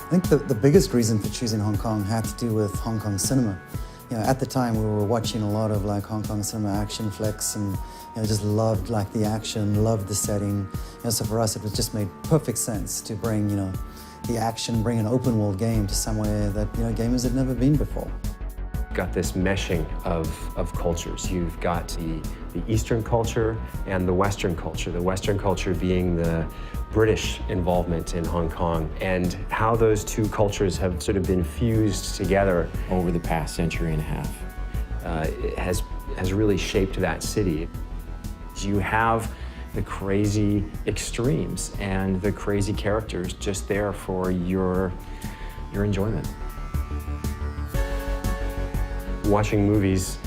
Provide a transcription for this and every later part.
I think the biggest reason for choosing Hong Kong had to do with Hong Kong cinema. At the time we were watching a lot of like Hong Kong cinema action flicks and just loved like the action, loved the setting. So for us it was just made perfect sense to bring the action, bring an open world game to somewhere that gamers had never been before. Got this meshing of cultures. You've got the Eastern culture and the Western culture. The Western culture being the British involvement in Hong Kong, and how those two cultures have sort of been fused together over the past century and a half. It has really shaped that city. You have the crazy extremes and the crazy characters just there for your enjoyment. Watching movies,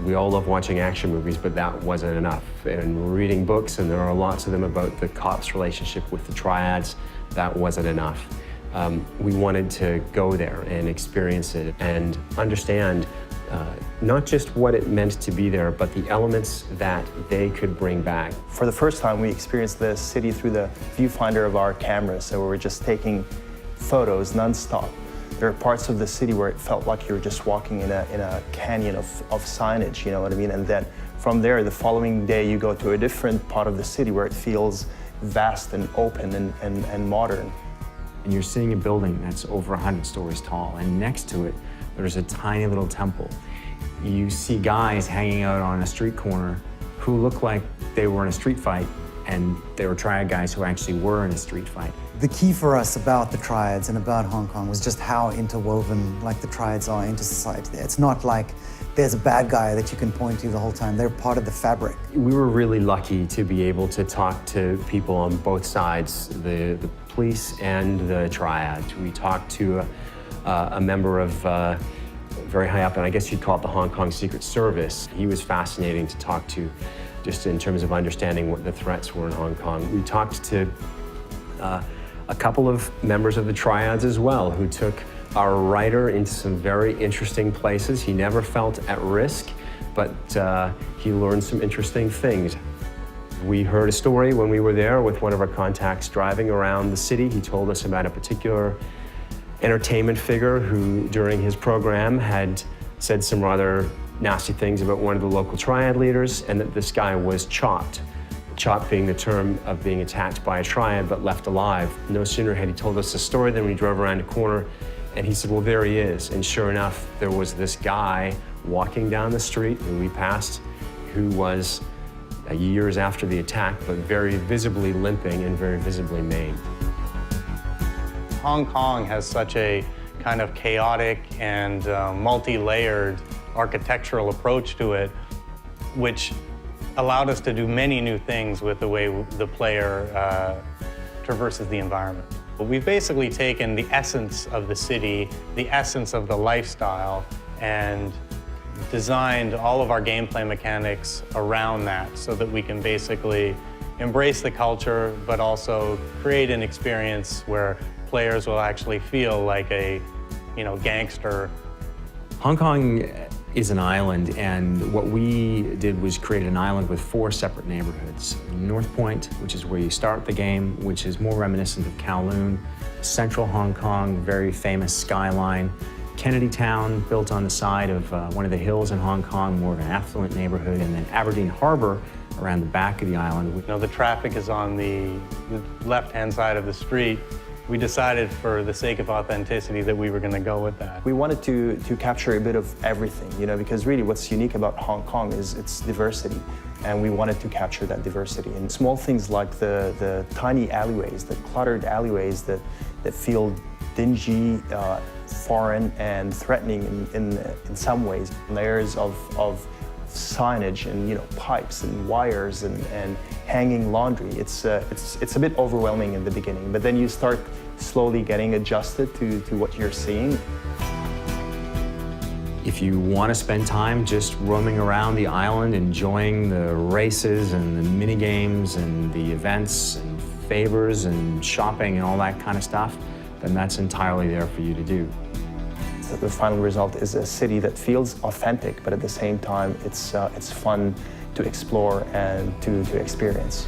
we all love watching action movies, but that wasn't enough. And reading books, and there are lots of them about the cops' relationship with the triads, that wasn't enough. We wanted to go there and experience it and understand not just what it meant to be there, but the elements that they could bring back. For the first time, we experienced the city through the viewfinder of our cameras, so we were just taking photos nonstop. There are parts of the city where it felt like you were just walking in a canyon of signage, you know what I mean? And then from there, the following day, you go to a different part of the city where it feels vast and open and modern. And you're seeing a building that's over 100 stories tall, and next to it, there's a tiny little temple. You see guys hanging out on a street corner who look like they were in a street fight, and they were triad guys who actually were in a street fight. The key for us about the triads and about Hong Kong was just how interwoven like the triads are into society there. It's not like there's a bad guy that you can point to the whole time. They're part of the fabric. We were really lucky to be able to talk to people on both sides, the police and the triads. We talked to a member of very high up, and I guess you'd call it the Hong Kong Secret Service. He was fascinating to talk to, just in terms of understanding what the threats were in Hong Kong. We talked to a couple of members of the triads as well, who took our writer into some very interesting places. He never felt at risk, but he learned some interesting things. We heard a story when we were there with one of our contacts driving around the city. He told us about a particular entertainment figure who, during his program, had said some rather nasty things about one of the local triad leaders, and that this guy was chopped. Chopped being the term of being attacked by a triad but left alive. No sooner had he told us the story than we drove around a corner, and he said, well, there he is. And sure enough, there was this guy walking down the street who we passed, who was years after the attack, but very visibly limping and very visibly maimed. Hong Kong has such a kind of chaotic and multi-layered architectural approach to it, which allowed us to do many new things with the way the player traverses the environment. We've basically taken the essence of the city, the essence of the lifestyle, and designed all of our gameplay mechanics around that so that we can basically embrace the culture, but also create an experience where players will actually feel like a, gangster. Hong Kong is an island, and what we did was create an island with 4 separate neighborhoods. North Point, which is where you start the game, which is more reminiscent of Kowloon. Central Hong Kong, very famous skyline. Kennedy Town, built on the side of one of the hills in Hong Kong, more of an affluent neighborhood, and then Aberdeen Harbor around the back of the island. The traffic is on the left-hand side of the street. We decided, for the sake of authenticity, that we were going to go with that. We wanted to capture a bit of everything, because really what's unique about Hong Kong is its diversity, and we wanted to capture that diversity. And small things like the tiny alleyways, the cluttered alleyways that feel dingy, foreign, and threatening in some ways. Layers of signage and pipes and wires and hanging laundry. It's a bit overwhelming in the beginning, but then you start slowly getting adjusted to what you're seeing. If you want to spend time just roaming around the island, enjoying the races and the mini games and the events and favors and shopping and all that kind of stuff, then that's entirely there for you to do. The final result is a city that feels authentic, but at the same time, it's fun to explore and to experience.